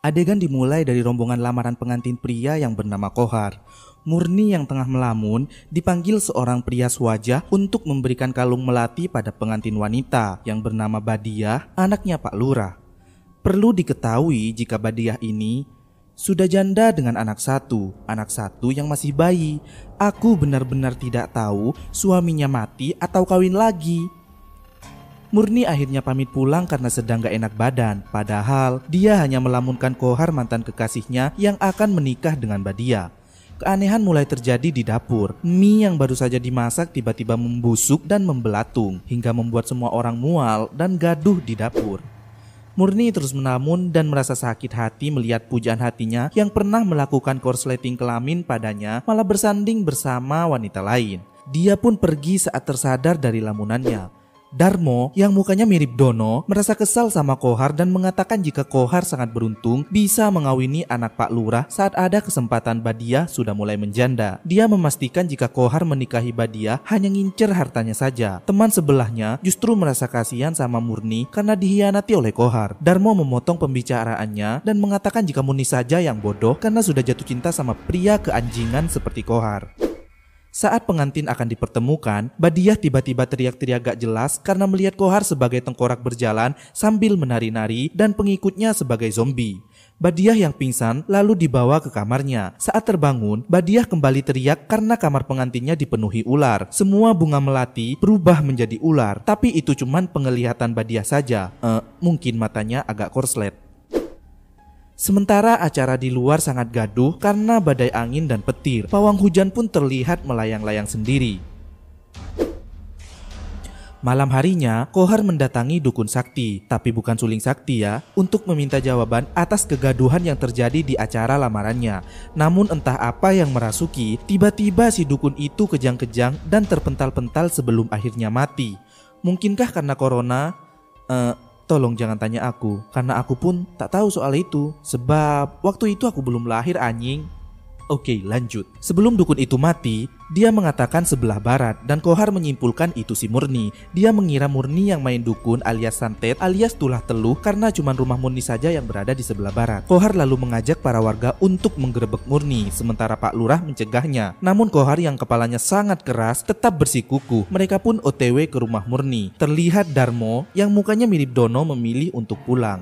Adegan dimulai dari rombongan lamaran pengantin pria yang bernama Kohar. Murni yang tengah melamun dipanggil seorang pria swajah untuk memberikan kalung melati pada pengantin wanita yang bernama Badiah, anaknya Pak Lurah. Perlu diketahui jika Badiah ini sudah janda dengan anak satu yang masih bayi. Aku benar-benar tidak tahu suaminya mati atau kawin lagi. Murni akhirnya pamit pulang karena sedang gak enak badan. Padahal dia hanya melamunkan Kohar, mantan kekasihnya yang akan menikah dengan Badiah. Keanehan mulai terjadi di dapur. Mie yang baru saja dimasak tiba-tiba membusuk dan membelatung hingga membuat semua orang mual dan gaduh di dapur. Murni terus melamun dan merasa sakit hati melihat pujaan hatinya yang pernah melakukan korsleting kelamin padanya malah bersanding bersama wanita lain. Dia pun pergi saat tersadar dari lamunannya. Darmo yang mukanya mirip Dono merasa kesal sama Kohar dan mengatakan jika Kohar sangat beruntung bisa mengawini anak Pak Lurah saat ada kesempatan Badiah sudah mulai menjanda. Dia memastikan jika Kohar menikahi Badiah hanya ngincer hartanya saja. Teman sebelahnya justru merasa kasihan sama Murni karena dihianati oleh Kohar. Darmo memotong pembicaraannya dan mengatakan jika Murni saja yang bodoh karena sudah jatuh cinta sama pria keanjingan seperti Kohar. Saat pengantin akan dipertemukan, Badiah tiba-tiba teriak-teriak gak jelas karena melihat Kohar sebagai tengkorak berjalan sambil menari-nari dan pengikutnya sebagai zombie. Badiah yang pingsan lalu dibawa ke kamarnya. Saat terbangun, Badiah kembali teriak karena kamar pengantinnya dipenuhi ular. Semua bunga melati berubah menjadi ular, tapi itu cuman penglihatan Badiah saja. Mungkin matanya agak korslet. Sementara acara di luar sangat gaduh karena badai angin dan petir. Pawang hujan pun terlihat melayang-layang sendiri. Malam harinya, Kohar mendatangi dukun sakti, tapi bukan suling sakti ya, untuk meminta jawaban atas kegaduhan yang terjadi di acara lamarannya. Namun entah apa yang merasuki, tiba-tiba si dukun itu kejang-kejang dan terpental-pental sebelum akhirnya mati. Mungkinkah karena corona? Tolong jangan tanya aku, karena aku pun tak tahu soal itu. Sebab waktu itu aku belum lahir anjing. Oke, lanjut. Sebelum dukun itu mati, dia mengatakan sebelah barat dan Kohar menyimpulkan itu si Murni. Dia mengira Murni yang main dukun alias santet alias tulah teluh karena cuma rumah Murni saja yang berada di sebelah barat. Kohar lalu mengajak para warga untuk menggerebek Murni, sementara Pak Lurah mencegahnya. Namun Kohar yang kepalanya sangat keras tetap bersikukuh. Mereka pun OTW ke rumah Murni. Terlihat Darmo yang mukanya mirip Dono memilih untuk pulang.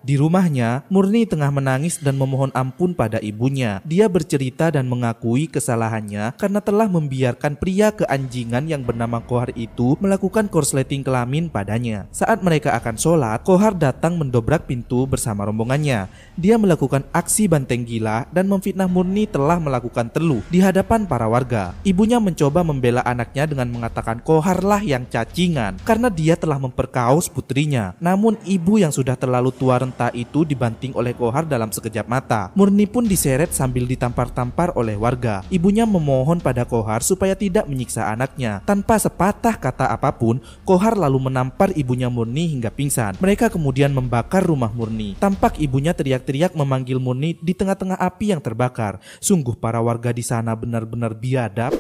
Di rumahnya, Murni tengah menangis dan memohon ampun pada ibunya. Dia bercerita dan mengakui kesalahannya karena telah membiarkan pria keanjingan yang bernama Kohar itu melakukan korsleting kelamin padanya. Saat mereka akan sholat, Kohar datang mendobrak pintu bersama rombongannya. Dia melakukan aksi banteng gila dan memfitnah Murni telah melakukan teluh di hadapan para warga. Ibunya mencoba membela anaknya dengan mengatakan Koharlah yang cacingan karena dia telah memperkaos putrinya. Namun ibu yang sudah terlalu tua itu dibanting oleh Kohar dalam sekejap mata. Murni pun diseret sambil ditampar-tampar oleh warga. Ibunya memohon pada Kohar supaya tidak menyiksa anaknya. Tanpa sepatah kata apapun, Kohar lalu menampar ibunya Murni hingga pingsan. Mereka kemudian membakar rumah Murni. Tampak ibunya teriak-teriak memanggil Murni di tengah-tengah api yang terbakar. Sungguh para warga di sana benar-benar biadab.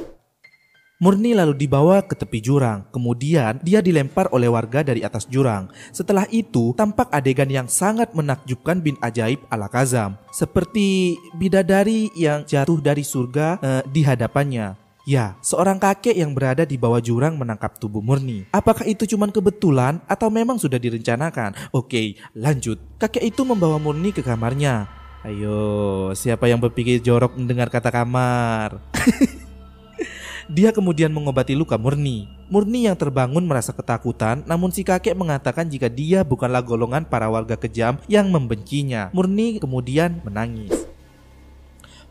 Murni lalu dibawa ke tepi jurang, kemudian dia dilempar oleh warga dari atas jurang. Setelah itu, tampak adegan yang sangat menakjubkan bin ajaib ala Kazam. Seperti bidadari yang jatuh dari surga di hadapannya. Ya, seorang kakek yang berada di bawah jurang menangkap tubuh Murni. Apakah itu cuma kebetulan atau memang sudah direncanakan? Oke, lanjut. Kakek itu membawa Murni ke kamarnya. Ayo, siapa yang berpikir jorok mendengar kata kamar? Dia kemudian mengobati luka Murni. Murni yang terbangun merasa ketakutan, namun si kakek mengatakan jika dia bukanlah golongan para warga kejam yang membencinya. Murni kemudian menangis.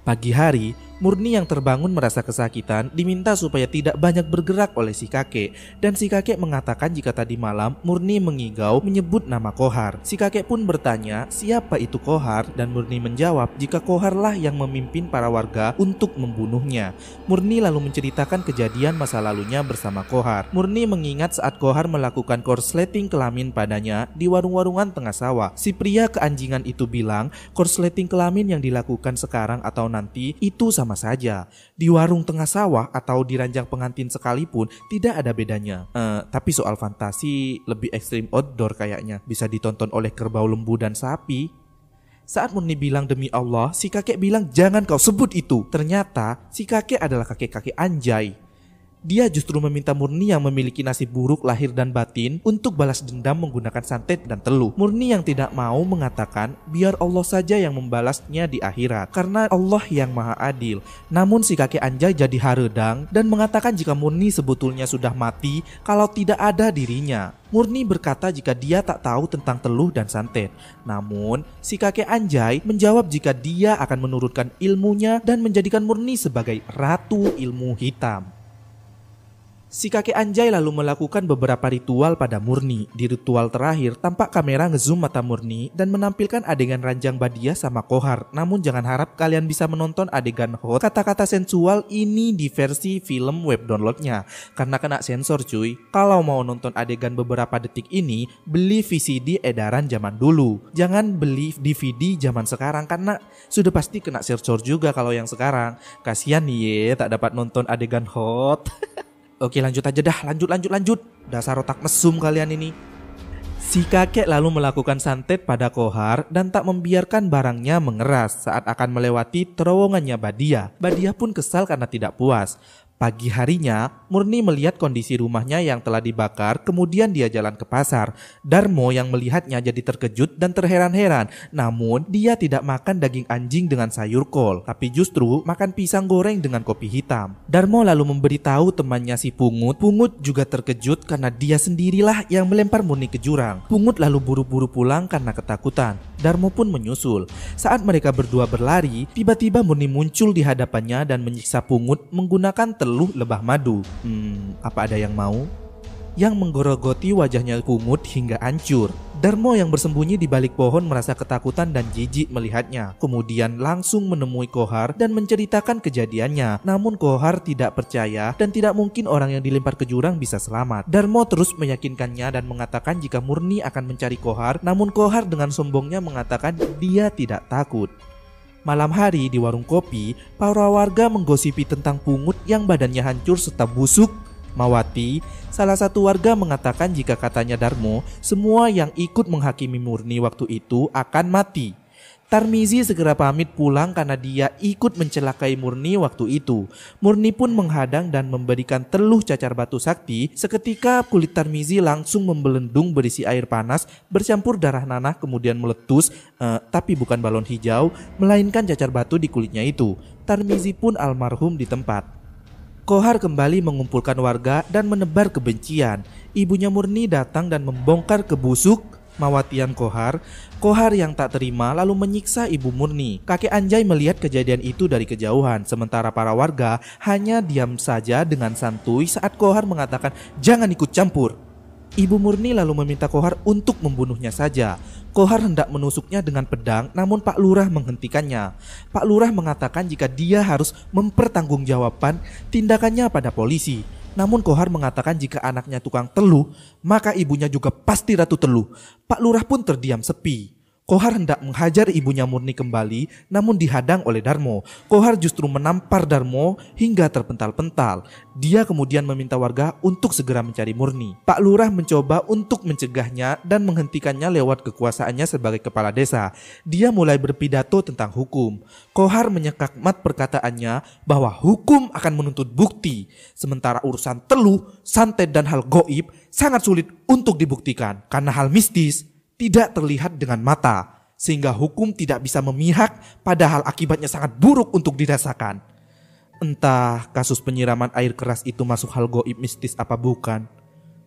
Pagi hari, Murni yang terbangun merasa kesakitan diminta supaya tidak banyak bergerak oleh si kakek. Dan si kakek mengatakan jika tadi malam Murni mengigau menyebut nama Kohar. Si kakek pun bertanya siapa itu Kohar dan Murni menjawab jika Koharlah yang memimpin para warga untuk membunuhnya. Murni lalu menceritakan kejadian masa lalunya bersama Kohar. Murni mengingat saat Kohar melakukan korsleting kelamin padanya di warung-warungan tengah sawah. Si pria keanjingan itu bilang korsleting kelamin yang dilakukan sekarang atau nanti itu sama saja. Di warung tengah sawah atau di ranjang pengantin sekalipun tidak ada bedanya. Tapi soal fantasi lebih ekstrim outdoor kayaknya. Bisa ditonton oleh kerbau, lembu, dan sapi. Saat Murni bilang demi Allah, si kakek bilang jangan kau sebut itu. Ternyata si kakek adalah kakek-kakek Anjay. Dia justru meminta Murni yang memiliki nasib buruk lahir dan batin untuk balas dendam menggunakan santet dan teluh. Murni yang tidak mau mengatakan biar Allah saja yang membalasnya di akhirat karena Allah yang maha adil. Namun si kakek Anjay jadi haredang dan mengatakan jika Murni sebetulnya sudah mati kalau tidak ada dirinya. Murni berkata jika dia tak tahu tentang teluh dan santet. Namun si kakek Anjay menjawab jika dia akan menurunkan ilmunya dan menjadikan Murni sebagai ratu ilmu hitam. Si kakek Anjay lalu melakukan beberapa ritual pada Murni. Di ritual terakhir, tampak kamera ngezoom mata Murni dan menampilkan adegan ranjang Badiah sama Kohar. Namun jangan harap kalian bisa menonton adegan hot kata-kata sensual ini di versi film web downloadnya, karena kena sensor cuy. Kalau mau nonton adegan beberapa detik ini, beli VCD edaran zaman dulu. Jangan beli DVD zaman sekarang karena sudah pasti kena sensor juga kalau yang sekarang. Kasian nih tak dapat nonton adegan hot. Oke lanjut aja dah, lanjut. Dasar otak mesum kalian ini. Si kakek lalu melakukan santet pada Kohar dan tak membiarkan barangnya mengeras saat akan melewati terowongannya Badiah. Badiah pun kesal karena tidak puas. Pagi harinya, Murni melihat kondisi rumahnya yang telah dibakar, kemudian dia jalan ke pasar. Darmo yang melihatnya jadi terkejut dan terheran-heran. Namun, dia tidak makan daging anjing dengan sayur kol, tapi justru makan pisang goreng dengan kopi hitam. Darmo lalu memberitahu temannya si Pungut. Pungut juga terkejut karena dia sendirilah yang melempar Murni ke jurang. Pungut lalu buru-buru pulang karena ketakutan. Darmo pun menyusul. Saat mereka berdua berlari, tiba-tiba Murni muncul di hadapannya dan menyiksa Pungut menggunakan teluh lebah madu. Apa ada yang mau? Yang menggerogoti wajahnya Pungut hingga hancur. Darmo yang bersembunyi di balik pohon merasa ketakutan dan jijik melihatnya. Kemudian langsung menemui Kohar dan menceritakan kejadiannya. Namun Kohar tidak percaya dan tidak mungkin orang yang dilempar ke jurang bisa selamat. Darmo terus meyakinkannya dan mengatakan jika Murni akan mencari Kohar. Namun Kohar dengan sombongnya mengatakan dia tidak takut. Malam hari di warung kopi, para warga menggosipi tentang Pungut yang badannya hancur serta busuk. Mawati, salah satu warga mengatakan jika katanya Darmo, semua yang ikut menghakimi Murni waktu itu akan mati. Tarmizi segera pamit pulang karena dia ikut mencelakai Murni waktu itu. Murni pun menghadang dan memberikan teluh cacar batu sakti. Seketika kulit Tarmizi langsung membelendung berisi air panas bercampur darah nanah kemudian meletus. Tapi bukan balon hijau, melainkan cacar batu di kulitnya itu. Tarmizi pun almarhum di tempat. Kohar kembali mengumpulkan warga dan menebar kebencian. Ibunya Murni datang dan membongkar kebusuk Mawatian Kohar. Kohar yang tak terima lalu menyiksa ibu Murni. Kakek Anjay melihat kejadian itu dari kejauhan, sementara para warga hanya diam saja dengan santuy saat Kohar mengatakan jangan ikut campur. Ibu Murni lalu meminta Kohar untuk membunuhnya saja. Kohar hendak menusuknya dengan pedang, namun Pak Lurah menghentikannya. Pak Lurah mengatakan jika dia harus mempertanggungjawabkan tindakannya pada polisi. Namun Kohar mengatakan jika anaknya tukang teluh, maka ibunya juga pasti ratu teluh. Pak Lurah pun terdiam sepi. Kohar hendak menghajar ibunya Murni kembali, namun dihadang oleh Darmo. Kohar justru menampar Darmo hingga terpental-pental. Dia kemudian meminta warga untuk segera mencari Murni. Pak Lurah mencoba untuk mencegahnya dan menghentikannya lewat kekuasaannya sebagai kepala desa. Dia mulai berpidato tentang hukum. Kohar menyekakmat perkataannya bahwa hukum akan menuntut bukti, sementara urusan teluh, santet dan hal goib sangat sulit untuk dibuktikan karena hal mistis tidak terlihat dengan mata, sehingga hukum tidak bisa memihak padahal akibatnya sangat buruk untuk dirasakan. Entah kasus penyiraman air keras itu masuk hal goib mistis apa bukan.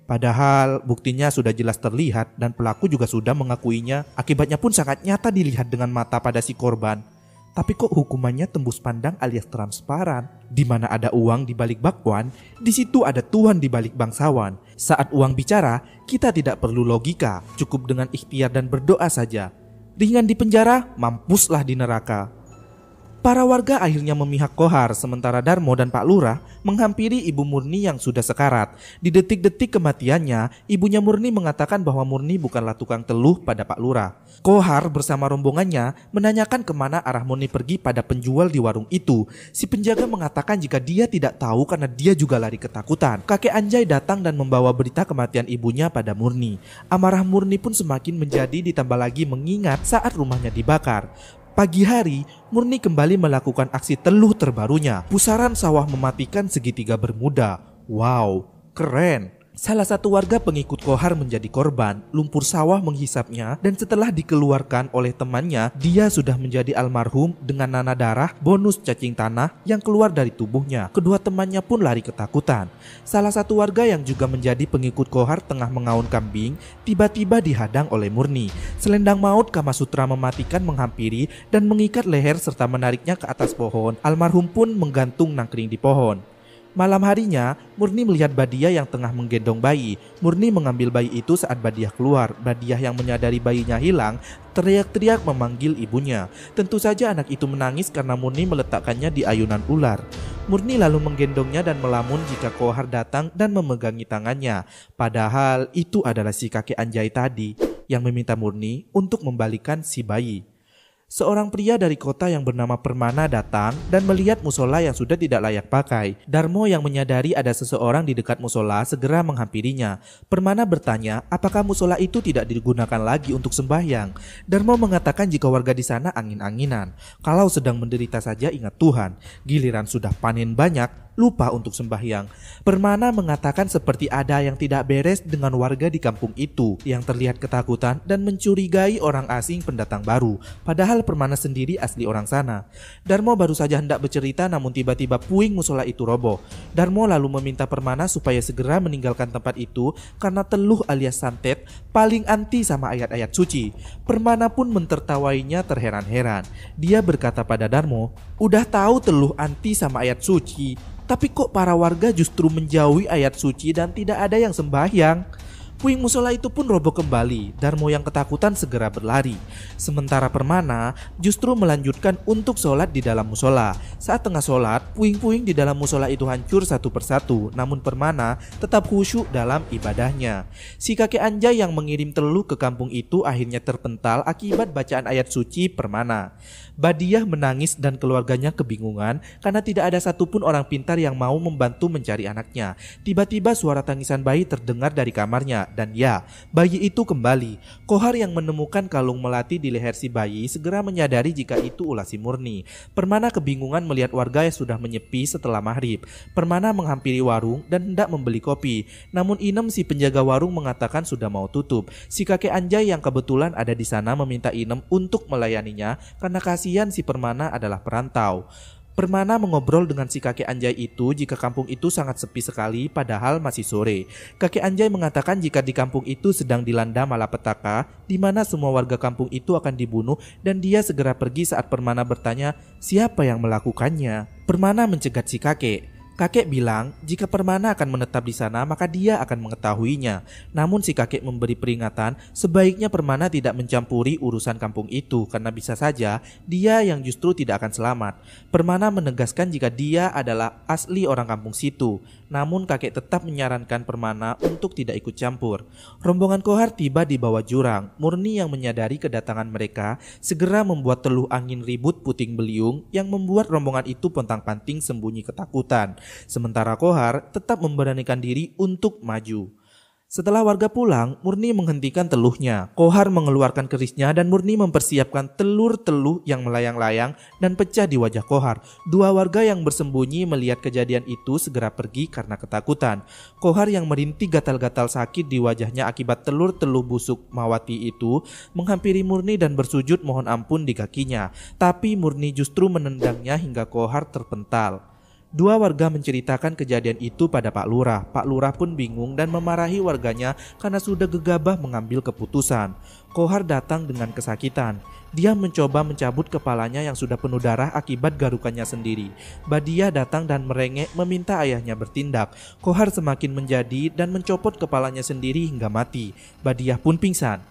Padahal buktinya sudah jelas terlihat dan pelaku juga sudah mengakuinya. Akibatnya pun sangat nyata dilihat dengan mata pada si korban. Tapi kok hukumannya tembus pandang alias transparan? Di mana ada uang di balik bakwan, di situ ada Tuhan di balik bangsawan. Saat uang bicara, kita tidak perlu logika, cukup dengan ikhtiar dan berdoa saja. Ringan di penjara, mampuslah di neraka. Para warga akhirnya memihak Kohar, sementara Darmo dan Pak Lurah menghampiri Ibu Murni yang sudah sekarat. Di detik-detik kematiannya, ibunya Murni mengatakan bahwa Murni bukanlah tukang teluh pada Pak Lurah. Kohar bersama rombongannya menanyakan kemana arah Murni pergi pada penjual di warung itu. Si penjaga mengatakan jika dia tidak tahu karena dia juga lari ketakutan. Kakek Anjay datang dan membawa berita kematian ibunya pada Murni. Amarah Murni pun semakin menjadi, ditambah lagi mengingat saat rumahnya dibakar. Pagi hari, Murni kembali melakukan aksi teluh terbarunya. Pusaran sawah mematikan segitiga bermuda. Wow, keren. Salah satu warga pengikut Kohar menjadi korban. Lumpur sawah menghisapnya dan setelah dikeluarkan oleh temannya, dia sudah menjadi almarhum dengan nanah darah bonus cacing tanah yang keluar dari tubuhnya. Kedua temannya pun lari ketakutan. Salah satu warga yang juga menjadi pengikut Kohar tengah mengaun kambing, tiba-tiba dihadang oleh Murni. Selendang maut Kamasutra mematikan menghampiri dan mengikat leher serta menariknya ke atas pohon. Almarhum pun menggantung nangkring di pohon. Malam harinya, Murni melihat Badiah yang tengah menggendong bayi. Murni mengambil bayi itu saat Badiah keluar. Badiah yang menyadari bayinya hilang, teriak-teriak memanggil ibunya. Tentu saja anak itu menangis karena Murni meletakkannya di ayunan ular. Murni lalu menggendongnya dan melamun jika Kohar datang dan memegangi tangannya. Padahal itu adalah si kakek Anjay tadi yang meminta Murni untuk membalikan si bayi. Seorang pria dari kota yang bernama Permana datang dan melihat musola yang sudah tidak layak pakai. Darmo yang menyadari ada seseorang di dekat musola segera menghampirinya. Permana bertanya apakah musola itu tidak digunakan lagi untuk sembahyang. Darmo mengatakan jika warga di sana angin-anginan. Kalau sedang menderita saja ingat Tuhan. Giliran sudah panen banyak, lupa untuk sembahyang. Permana mengatakan seperti ada yang tidak beres dengan warga di kampung itu yang terlihat ketakutan dan mencurigai orang asing pendatang baru. Padahal Permana sendiri asli orang sana. Darmo baru saja hendak bercerita namun tiba-tiba puing musola itu roboh. Darmo lalu meminta Permana supaya segera meninggalkan tempat itu karena teluh alias santet paling anti sama ayat-ayat suci. Permana pun mentertawainya terheran-heran. Dia berkata pada Darmo, "Udah tahu teluh anti sama ayat suci, tapi kok para warga justru menjauhi ayat suci dan tidak ada yang sembahyang?" Puing musola itu pun roboh kembali. Darmo yang ketakutan segera berlari. Sementara Permana justru melanjutkan untuk sholat di dalam musola. Saat tengah sholat, puing-puing di dalam musola itu hancur satu persatu. Namun Permana tetap khusyuk dalam ibadahnya. Si kakek Anjay yang mengirim teluh ke kampung itu akhirnya terpental akibat bacaan ayat suci Permana. Badiah menangis dan keluarganya kebingungan karena tidak ada satupun orang pintar yang mau membantu mencari anaknya. Tiba-tiba suara tangisan bayi terdengar dari kamarnya dan ya, bayi itu kembali. Kohar yang menemukan kalung melati di leher si bayi segera menyadari jika itu ulah si Murni. Permana kebingungan melihat warga yang sudah menyepi setelah maghrib. Permana menghampiri warung dan hendak membeli kopi. Namun Inem si penjaga warung mengatakan sudah mau tutup. Si kakek Anjay yang kebetulan ada di sana meminta Inem untuk melayaninya karena kasihan si Permana adalah perantau. Permana mengobrol dengan si kakek Anjay itu jika kampung itu sangat sepi sekali padahal masih sore. Kakek Anjay mengatakan jika di kampung itu sedang dilanda malapetaka di mana semua warga kampung itu akan dibunuh dan dia segera pergi saat Permana bertanya siapa yang melakukannya. Permana mencegat si kakek. Kakek bilang jika Permana akan menetap di sana maka dia akan mengetahuinya. Namun si kakek memberi peringatan sebaiknya Permana tidak mencampuri urusan kampung itu karena bisa saja dia yang justru tidak akan selamat. Permana menegaskan jika dia adalah asli orang kampung situ. Namun kakek tetap menyarankan Permana untuk tidak ikut campur. Rombongan Kohar tiba di bawah jurang. Murni yang menyadari kedatangan mereka segera membuat teluh angin ribut puting beliung yang membuat rombongan itu pontang-panting sembunyi ketakutan. Sementara Kohar tetap memberanikan diri untuk maju. Setelah warga pulang, Murni menghentikan teluhnya. Kohar mengeluarkan kerisnya dan Murni mempersiapkan telur-teluh yang melayang-layang dan pecah di wajah Kohar. Dua warga yang bersembunyi melihat kejadian itu segera pergi karena ketakutan. Kohar yang merintih gatal-gatal sakit di wajahnya akibat telur-teluh busuk Mawati itu menghampiri Murni dan bersujud mohon ampun di kakinya. Tapi Murni justru menendangnya hingga Kohar terpental. Dua warga menceritakan kejadian itu pada Pak Lurah. Pak Lurah pun bingung dan memarahi warganya karena sudah gegabah mengambil keputusan. Kohar datang dengan kesakitan. Dia mencoba mencabut kepalanya yang sudah penuh darah akibat garukannya sendiri. Badiah datang dan merengek meminta ayahnya bertindak. Kohar semakin menjadi dan mencopot kepalanya sendiri hingga mati. Badiah pun pingsan.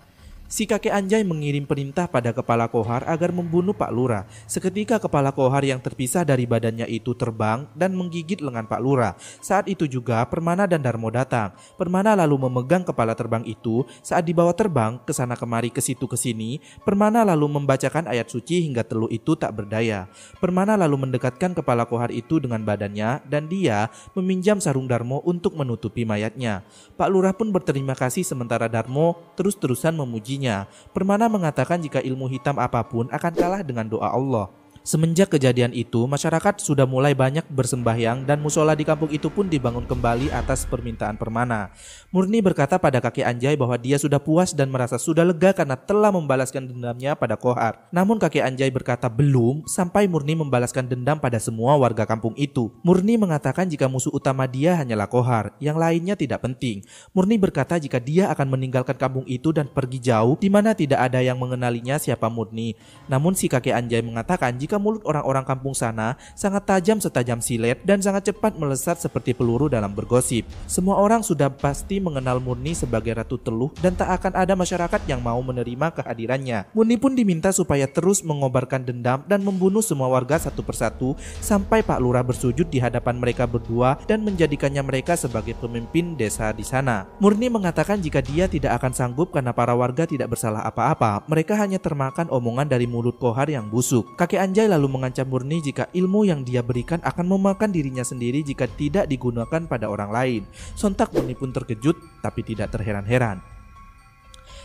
Si kakek Anjay mengirim perintah pada kepala Kohar agar membunuh Pak Lurah. Seketika kepala Kohar yang terpisah dari badannya itu terbang dan menggigit lengan Pak Lurah. Saat itu juga Permana dan Darmo datang. Permana lalu memegang kepala terbang itu. Saat dibawa terbang ke sana kemari, ke situ ke sini, Permana lalu membacakan ayat suci hingga teluh itu tak berdaya. Permana lalu mendekatkan kepala Kohar itu dengan badannya dan dia meminjam sarung Darmo untuk menutupi mayatnya. Pak Lurah pun berterima kasih sementara Darmo terus-terusan memujinya. Permana mengatakan jika ilmu hitam apapun akan kalah dengan doa Allah. Semenjak kejadian itu, masyarakat sudah mulai banyak bersembahyang dan musola di kampung itu pun dibangun kembali atas permintaan Permana. Murni berkata pada kakek Anjay bahwa dia sudah puas dan merasa sudah lega karena telah membalaskan dendamnya pada Kohar. Namun kakek Anjay berkata belum sampai Murni membalaskan dendam pada semua warga kampung itu. Murni mengatakan jika musuh utama dia hanyalah Kohar, yang lainnya tidak penting. Murni berkata jika dia akan meninggalkan kampung itu dan pergi jauh di mana tidak ada yang mengenalinya siapa Murni. Namun si kakek Anjay mengatakan jika mulut orang-orang kampung sana sangat tajam setajam silet dan sangat cepat melesat seperti peluru dalam bergosip. Semua orang sudah pasti mengenal Murni sebagai Ratu Teluh dan tak akan ada masyarakat yang mau menerima kehadirannya. Murni pun diminta supaya terus mengobarkan dendam dan membunuh semua warga satu persatu sampai Pak Lurah bersujud di hadapan mereka berdua dan menjadikannya mereka sebagai pemimpin desa di sana. Murni mengatakan jika dia tidak akan sanggup karena para warga tidak bersalah apa-apa, mereka hanya termakan omongan dari mulut Kohar yang busuk. Kakek Anjay lalu mengancam Murni jika ilmu yang dia berikan akan memakan dirinya sendiri jika tidak digunakan pada orang lain. Sontak Murni pun terkejut tapi tidak terheran-heran.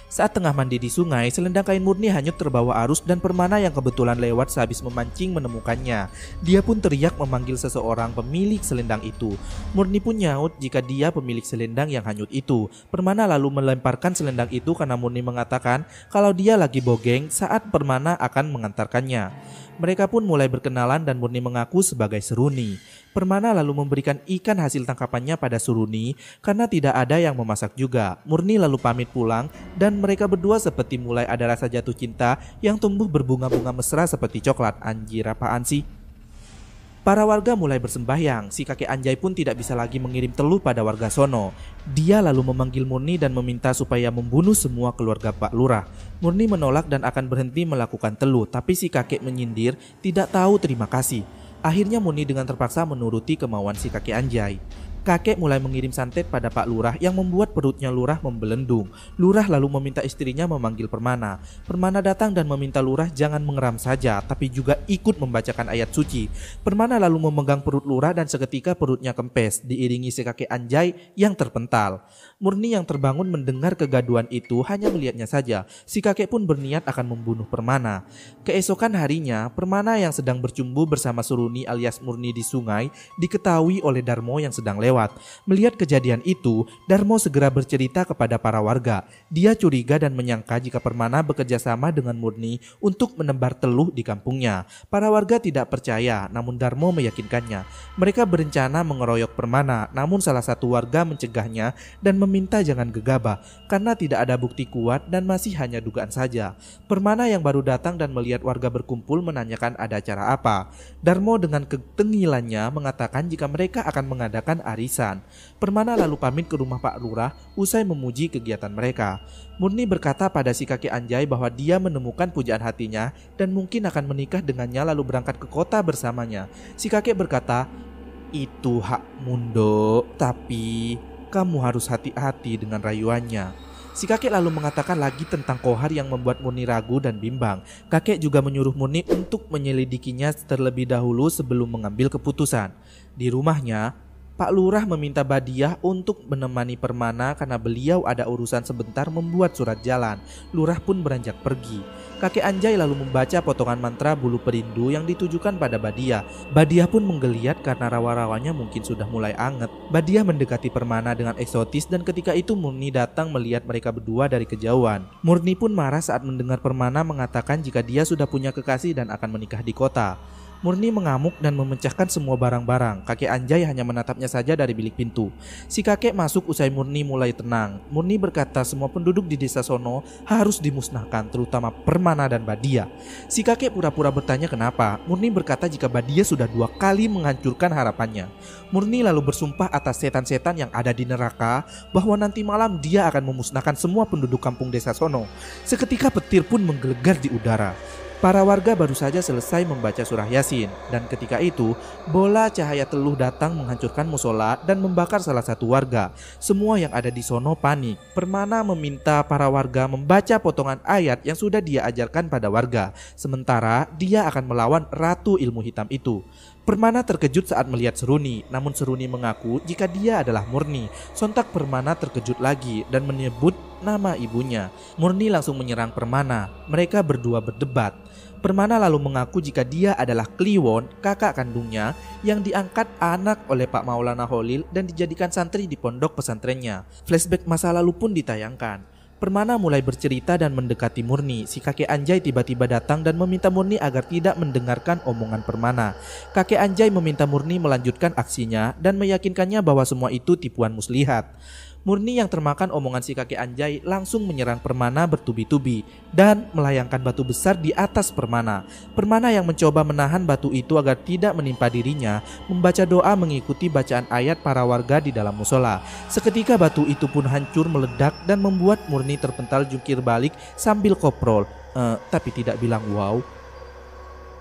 Saat tengah mandi di sungai, selendang kain Murni hanyut terbawa arus dan Permana yang kebetulan lewat sehabis memancing menemukannya. Dia pun teriak memanggil seseorang pemilik selendang itu. Murni pun nyaut jika dia pemilik selendang yang hanyut itu. Permana lalu melemparkan selendang itu karena Murni mengatakan kalau dia lagi bogeng saat Permana akan mengantarkannya. Mereka pun mulai berkenalan dan Murni mengaku sebagai Seruni. Permana lalu memberikan ikan hasil tangkapannya pada Seruni karena tidak ada yang memasak juga. Murni lalu pamit pulang dan mereka berdua seperti mulai ada rasa jatuh cinta yang tumbuh berbunga-bunga mesra seperti coklat. Anjir, apaan sih? Para warga mulai bersembahyang. Si kakek Anjay pun tidak bisa lagi mengirim teluh pada warga sono. Dia lalu memanggil Murni dan meminta supaya membunuh semua keluarga Pak Lurah. Murni menolak dan akan berhenti melakukan teluh, tapi si kakek menyindir tidak tahu terima kasih. Akhirnya Murni dengan terpaksa menuruti kemauan si kakek Anjay. Kakek mulai mengirim santet pada Pak Lurah yang membuat perutnya Lurah membelendung. Lurah lalu meminta istrinya memanggil Permana. Permana datang dan meminta Lurah jangan mengeram saja, tapi juga ikut membacakan ayat suci. Permana lalu memegang perut Lurah dan seketika perutnya kempes, diiringi si kakek Anjay yang terpental. Murni yang terbangun mendengar kegaduhan itu hanya melihatnya saja. Si kakek pun berniat akan membunuh Permana. Keesokan harinya, Permana yang sedang bercumbu bersama Seruni alias Murni di sungai diketahui oleh Darmo yang sedang lewat. Melihat kejadian itu, Darmo segera bercerita kepada para warga. Dia curiga dan menyangka jika Permana bekerja sama dengan Murni untuk menebar teluh di kampungnya. Para warga tidak percaya, namun Darmo meyakinkannya. Mereka berencana mengeroyok Permana, namun salah satu warga mencegahnya dan meminta jangan gegabah karena tidak ada bukti kuat dan masih hanya dugaan saja. Permana yang baru datang dan melihat warga berkumpul menanyakan ada acara apa. Darmo dengan ketengilannya mengatakan jika mereka akan mengadakan arisan. Permana lalu pamit ke rumah Pak Lurah usai memuji kegiatan mereka. Murni berkata pada si kakek Anjay bahwa dia menemukan pujaan hatinya dan mungkin akan menikah dengannya lalu berangkat ke kota bersamanya. Si kakek berkata, "Itu hak Mundo, tapi kamu harus hati-hati dengan rayuannya." Si kakek lalu mengatakan lagi tentang Kohar yang membuat Murni ragu dan bimbang. Kakek juga menyuruh Murni untuk menyelidikinya terlebih dahulu sebelum mengambil keputusan. Di rumahnya, Pak Lurah meminta Badiah untuk menemani Permana karena beliau ada urusan sebentar membuat surat jalan. Lurah pun beranjak pergi. Kakek Anjay lalu membaca potongan mantra bulu perindu yang ditujukan pada Badiah. Badiah pun menggeliat karena rawa-rawanya mungkin sudah mulai anget. Badiah mendekati Permana dengan eksotis dan ketika itu Murni datang melihat mereka berdua dari kejauhan. Murni pun marah saat mendengar Permana mengatakan jika dia sudah punya kekasih dan akan menikah di kota. Murni mengamuk dan memecahkan semua barang-barang. Kakek Anjay hanya menatapnya saja dari bilik pintu. Si kakek masuk usai Murni mulai tenang. Murni berkata semua penduduk di desa sono harus dimusnahkan, terutama Permana dan Badia. Si kakek pura-pura bertanya kenapa. Murni berkata jika Badia sudah 2 kali menghancurkan harapannya. Murni lalu bersumpah atas setan-setan yang ada di neraka bahwa nanti malam dia akan memusnahkan semua penduduk kampung desa sono. Seketika petir pun menggelegar di udara. Para warga baru saja selesai membaca surah Yasin, dan ketika itu bola cahaya teluh datang menghancurkan musola dan membakar salah satu warga. Semua yang ada di sono panik. Permana meminta para warga membaca potongan ayat yang sudah dia ajarkan pada warga, sementara dia akan melawan Ratu Ilmu Hitam itu. Permana terkejut saat melihat Seruni, namun Seruni mengaku jika dia adalah Murni. Sontak Permana terkejut lagi dan menyebut nama ibunya. Murni langsung menyerang Permana. Mereka berdua berdebat. Permana lalu mengaku jika dia adalah Kliwon, kakak kandungnya, yang diangkat anak oleh Pak Maulana Holil dan dijadikan santri di pondok pesantrennya. Flashback masa lalu pun ditayangkan. Permana mulai bercerita dan mendekati Murni. Si kakek Anjay tiba-tiba datang dan meminta Murni agar tidak mendengarkan omongan Permana. Kakek Anjay meminta Murni melanjutkan aksinya dan meyakinkannya bahwa semua itu tipuan muslihat. Murni yang termakan omongan si kakek Anjay langsung menyerang Permana bertubi-tubi dan melayangkan batu besar di atas Permana. Permana yang mencoba menahan batu itu agar tidak menimpa dirinya, membaca doa mengikuti bacaan ayat para warga di dalam musola. Seketika batu itu pun hancur meledak dan membuat Murni terpental jungkir balik sambil koprol, tapi tidak bilang wow.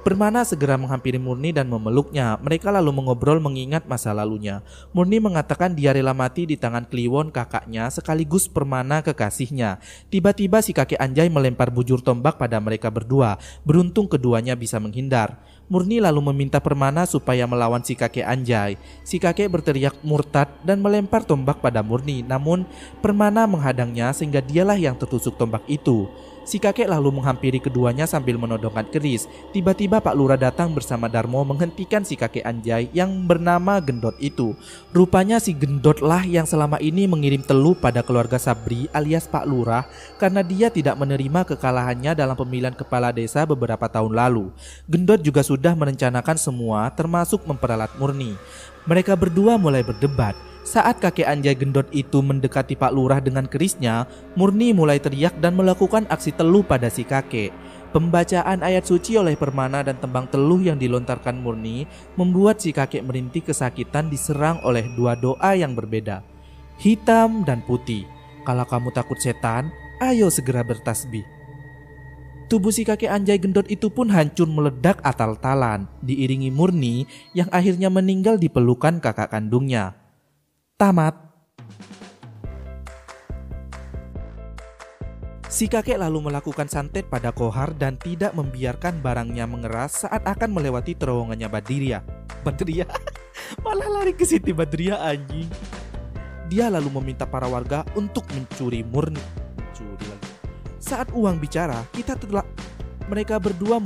Permana segera menghampiri Murni dan memeluknya. Mereka lalu mengobrol mengingat masa lalunya. Murni mengatakan dia rela mati di tangan Kliwon kakaknya sekaligus Permana kekasihnya. Tiba-tiba si kakek Anjay melempar bujur tombak pada mereka berdua. Beruntung keduanya bisa menghindar. Murni lalu meminta Permana supaya melawan si kakek Anjay. Si kakek berteriak murtad dan melempar tombak pada Murni. Namun Permana menghadangnya sehingga dialah yang tertusuk tombak itu. Si kakek lalu menghampiri keduanya sambil menodongkan keris. Tiba-tiba Pak Lurah datang bersama Darmo menghentikan si kakek Anjay yang bernama Gendot itu. Rupanya si Gendotlah yang selama ini mengirim teluh pada keluarga Sabri alias Pak Lurah karena dia tidak menerima kekalahannya dalam pemilihan kepala desa beberapa tahun lalu. Gendot juga sudah merencanakan semua termasuk memperalat Murni. Mereka berdua mulai berdebat. Saat kakek Anjay Gendot itu mendekati Pak Lurah dengan kerisnya, Murni mulai teriak dan melakukan aksi teluh pada si kakek. Pembacaan ayat suci oleh Permana dan tembang teluh yang dilontarkan Murni membuat si kakek merintih kesakitan diserang oleh 2 doa yang berbeda. Hitam dan putih. Kalau kamu takut setan, ayo segera bertasbih. Tubuh si kakek Anjay Gendot itu pun hancur meledak atal-talan, diiringi Murni yang akhirnya meninggal di pelukan kakak kandungnya. Tamat. Si kakek lalu melakukan santet pada Kohar dan tidak membiarkan barangnya mengeras saat akan melewati terowongannya Badria. Malah lari ke Siti Badria anjing. Dia lalu meminta para warga untuk mencuri Murni. Saat uang bicara, mereka berdua